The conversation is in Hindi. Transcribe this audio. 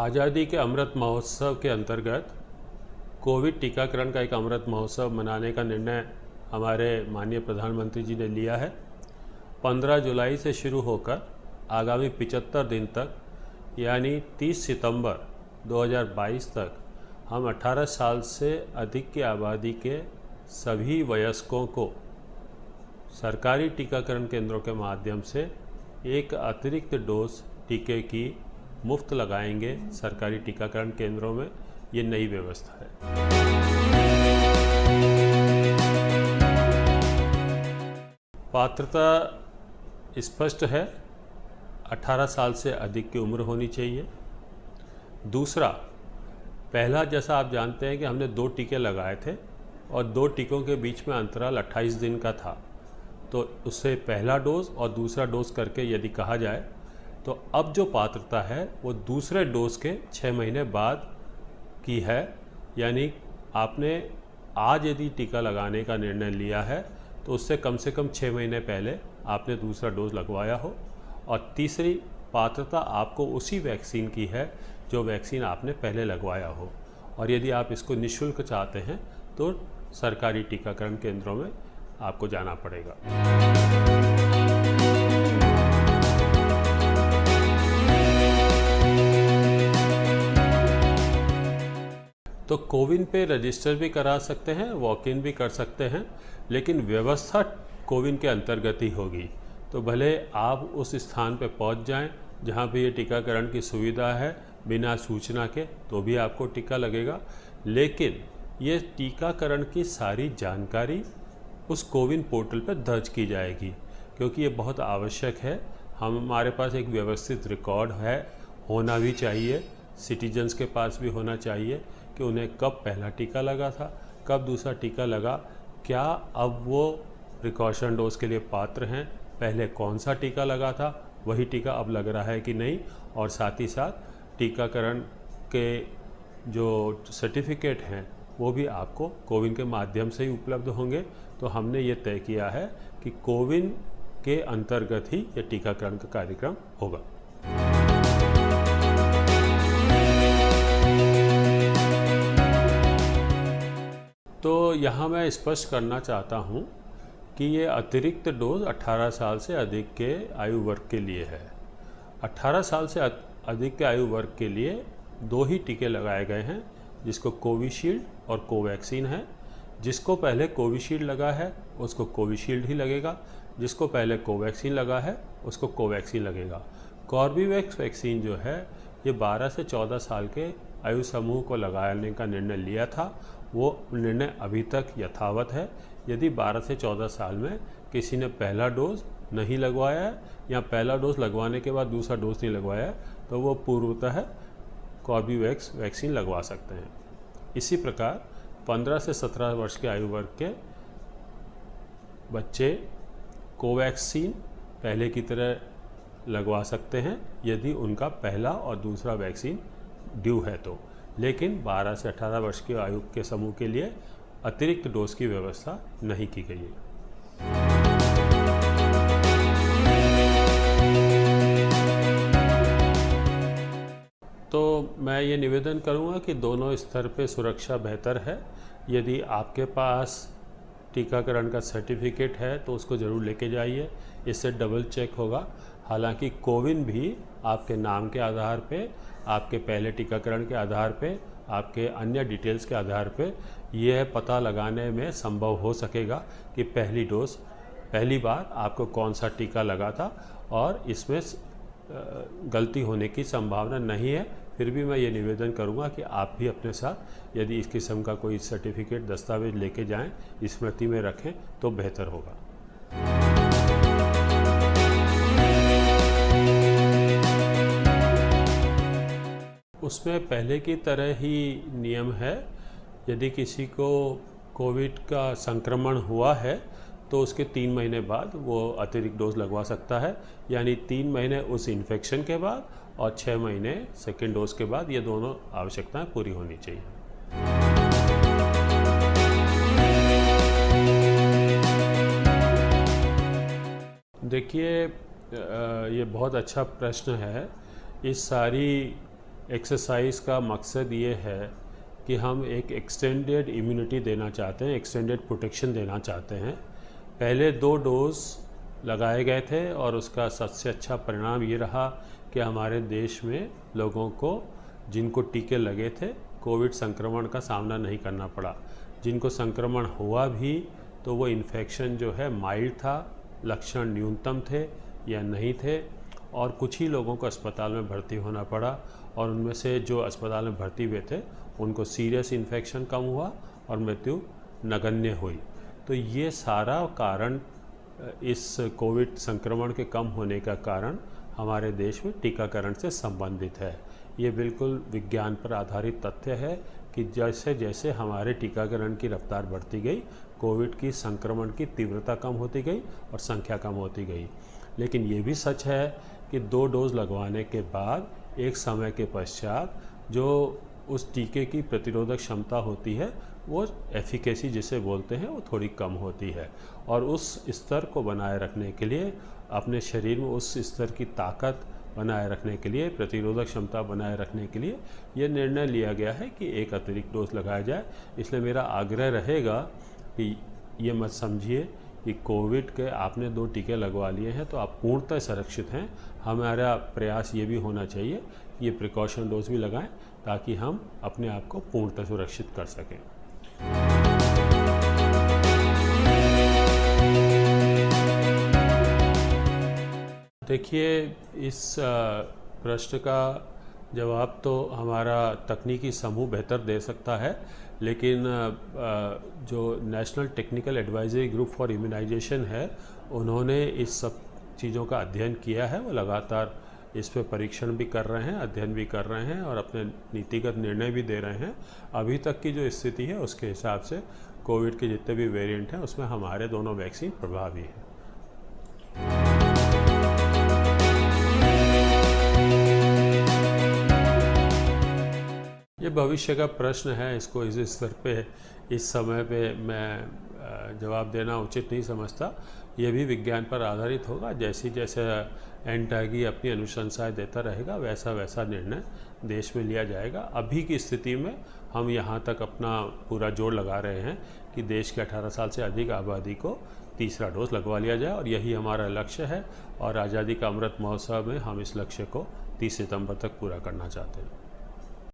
आज़ादी के अमृत महोत्सव के अंतर्गत कोविड टीकाकरण का एक अमृत महोत्सव मनाने का निर्णय हमारे माननीय प्रधानमंत्री जी ने लिया है। 15 जुलाई से शुरू होकर आगामी 75 दिन तक यानी 30 सितंबर 2022 तक हम 18 साल से अधिक की आबादी के सभी वयस्कों को सरकारी टीकाकरण केंद्रों के माध्यम से एक अतिरिक्त डोज टीके की मुफ्त लगाएंगे सरकारी टीकाकरण केंद्रों में। ये नई व्यवस्था है। पात्रता स्पष्ट है, 18 साल से अधिक की उम्र होनी चाहिए। दूसरा, पहला जैसा आप जानते हैं कि हमने 2 टीके लगाए थे और 2 टीकों के बीच में अंतराल 28 दिन का था, तो उससे पहला डोज और दूसरा डोज करके यदि कहा जाए तो अब जो पात्रता है वो दूसरे डोज के 6 महीने बाद की है। यानी आपने आज यदि टीका लगाने का निर्णय लिया है तो उससे कम से कम 6 महीने पहले आपने दूसरा डोज लगवाया हो। और तीसरी पात्रता आपको उसी वैक्सीन की है जो वैक्सीन आपने पहले लगवाया हो। और यदि आप इसको निःशुल्क चाहते हैं तो सरकारी टीकाकरण केंद्रों में आपको जाना पड़ेगा। तो कोविन पे रजिस्टर भी करा सकते हैं, वॉक इन भी कर सकते हैं, लेकिन व्यवस्था कोविन के अंतर्गत ही होगी। तो भले आप उस स्थान पे पहुंच जाएं जहां पे ये टीकाकरण की सुविधा है, बिना सूचना के तो भी आपको टीका लगेगा। लेकिन ये टीकाकरण की सारी जानकारी उस कोविन पोर्टल पर दर्ज की जाएगी, क्योंकि ये बहुत आवश्यक है। हमारे पास एक व्यवस्थित रिकॉर्ड है, होना भी चाहिए, सिटीजन्स के पास भी होना चाहिए कि उन्हें कब पहला टीका लगा था, कब दूसरा टीका लगा, क्या अब वो प्रिकॉशन डोज के लिए पात्र हैं, पहले कौन सा टीका लगा था वही टीका अब लग रहा है कि नहीं। और साथ ही साथ टीकाकरण के जो सर्टिफिकेट हैं वो भी आपको कोविन के माध्यम से ही उपलब्ध होंगे। तो हमने ये तय किया है कि कोविन के अंतर्गत ही ये टीकाकरण का कार्यक्रम होगा। तो यहाँ मैं स्पष्ट करना चाहता हूँ कि ये अतिरिक्त डोज 18 साल से अधिक के आयु वर्ग के लिए है। 18 साल से अधिक के आयु वर्ग के लिए 2 ही टीके लगाए गए हैं, जिसको कोविशील्ड और कोवैक्सीन है। जिसको पहले कोविशील्ड लगा है उसको कोविशील्ड ही लगेगा, जिसको पहले कोवैक्सीन लगा है उसको कोवैक्सीन लगेगा। कॉर्बेवैक्स वैक्सीन जो है ये 12 से 14 साल के आयु समूह को लगाने का निर्णय लिया था, वो निर्णय अभी तक यथावत है। यदि 12 से 14 साल में किसी ने पहला डोज नहीं लगवाया है या पहला डोज लगवाने के बाद दूसरा डोज नहीं लगवाया है तो वो पूर्वतः कॉर्बेवैक्स वैक्सीन लगवा सकते हैं। इसी प्रकार 15 से 17 वर्ष के आयु वर्ग के बच्चे कोवैक्सीन पहले की तरह लगवा सकते हैं यदि उनका पहला और दूसरा वैक्सीन ड्यू है तो। लेकिन 12 से 18 वर्ष के आयु के समूह के लिए अतिरिक्त डोज की व्यवस्था नहीं की गई है। तो मैं ये निवेदन करूँगा कि दोनों स्तर पे सुरक्षा बेहतर है। यदि आपके पास टीकाकरण का सर्टिफिकेट है तो उसको ज़रूर लेके जाइए, इससे डबल चेक होगा। हालांकि कोविन भी आपके नाम के आधार पे, आपके पहले टीकाकरण के आधार पे, आपके अन्य डिटेल्स के आधार पे यह पता लगाने में संभव हो सकेगा कि पहली बार आपको कौन सा टीका लगा था, और इसमें गलती होने की संभावना नहीं है। फिर भी मैं ये निवेदन करूंगा कि आप भी अपने साथ यदि इस किस्म का कोई सर्टिफिकेट दस्तावेज लेके जाएं, स्मृति में रखें तो बेहतर होगा। उसमें पहले की तरह ही नियम है। यदि किसी को कोविड का संक्रमण हुआ है तो उसके 3 महीने बाद वो अतिरिक्त डोज लगवा सकता है। यानी 3 महीने उस इन्फेक्शन के बाद और 6 महीने सेकेंड डोज के बाद, ये दोनों आवश्यकताएं पूरी होनी चाहिए। देखिए, ये बहुत अच्छा प्रश्न है। इस सारी एक्सरसाइज का मकसद ये है कि हम एक एक्सटेंडेड इम्यूनिटी देना चाहते हैं, एक्सटेंडेड प्रोटेक्शन देना चाहते हैं। पहले 2 डोज लगाए गए थे और उसका सबसे अच्छा परिणाम ये रहा कि हमारे देश में लोगों को जिनको टीके लगे थे कोविड संक्रमण का सामना नहीं करना पड़ा। जिनको संक्रमण हुआ भी तो वो इन्फेक्शन जो है माइल्ड था, लक्षण न्यूनतम थे या नहीं थे, और कुछ ही लोगों को अस्पताल में भर्ती होना पड़ा, और उनमें से जो अस्पताल में भर्ती हुए थे उनको सीरियस इन्फेक्शन कम हुआ और मृत्यु नगण्य हुई। तो ये सारा कारण, इस कोविड संक्रमण के कम होने का कारण हमारे देश में टीकाकरण से संबंधित है। ये बिल्कुल विज्ञान पर आधारित तथ्य है कि जैसे जैसे हमारे टीकाकरण की रफ्तार बढ़ती गई, कोविड की संक्रमण की तीव्रता कम होती गई और संख्या कम होती गई। लेकिन ये भी सच है कि 2 डोज लगवाने के बाद एक समय के पश्चात जो उस टीके की प्रतिरोधक क्षमता होती है, वो एफिकेसी जिसे बोलते हैं, वो थोड़ी कम होती है। और उस स्तर को बनाए रखने के लिए, अपने शरीर में उस स्तर की ताकत बनाए रखने के लिए, प्रतिरोधक क्षमता बनाए रखने के लिए ये निर्णय लिया गया है कि एक अतिरिक्त डोज लगाया जाए। इसलिए मेरा आग्रह रहेगा कि ये मत समझिए कि कोविड के आपने 2 टीके लगवा लिए हैं तो आप पूर्णतः सुरक्षित हैं। हमारा प्रयास ये भी होना चाहिए कि ये प्रिकॉशन डोज भी लगाएं ताकि हम अपने आप को पूर्णतः सुरक्षित कर सकें। देखिए, इस प्रश्न का जवाब तो हमारा तकनीकी समूह बेहतर दे सकता है, लेकिन जो National Technical Advisory Group for Immunisation है, उन्होंने इस सब चीज़ों का अध्ययन किया है। वो लगातार इस पे परीक्षण भी कर रहे हैं, अध्ययन भी कर रहे हैं और अपने नीतिगत निर्णय भी दे रहे हैं। अभी तक की जो स्थिति है उसके हिसाब से कोविड के जितने भी वेरिएंट हैं उसमें हमारे दोनों वैक्सीन प्रभावी हैं। ये भविष्य का प्रश्न है, इसको इस स्तर पे, इस समय पे मैं जवाब देना उचित नहीं समझता। ये भी विज्ञान पर आधारित होगा। जैसे जैसे एनटीआई अपनी अनुशंसाएं देता रहेगा, वैसा वैसा निर्णय देश में लिया जाएगा। अभी की स्थिति में हम यहाँ तक अपना पूरा जोर लगा रहे हैं कि देश के 18 साल से अधिक आबादी को तीसरा डोज लगवा लिया जाए, और यही हमारा लक्ष्य है। और आज़ादी का अमृत महोत्सव में हम इस लक्ष्य को 30 सितंबर तक पूरा करना चाहते हैं।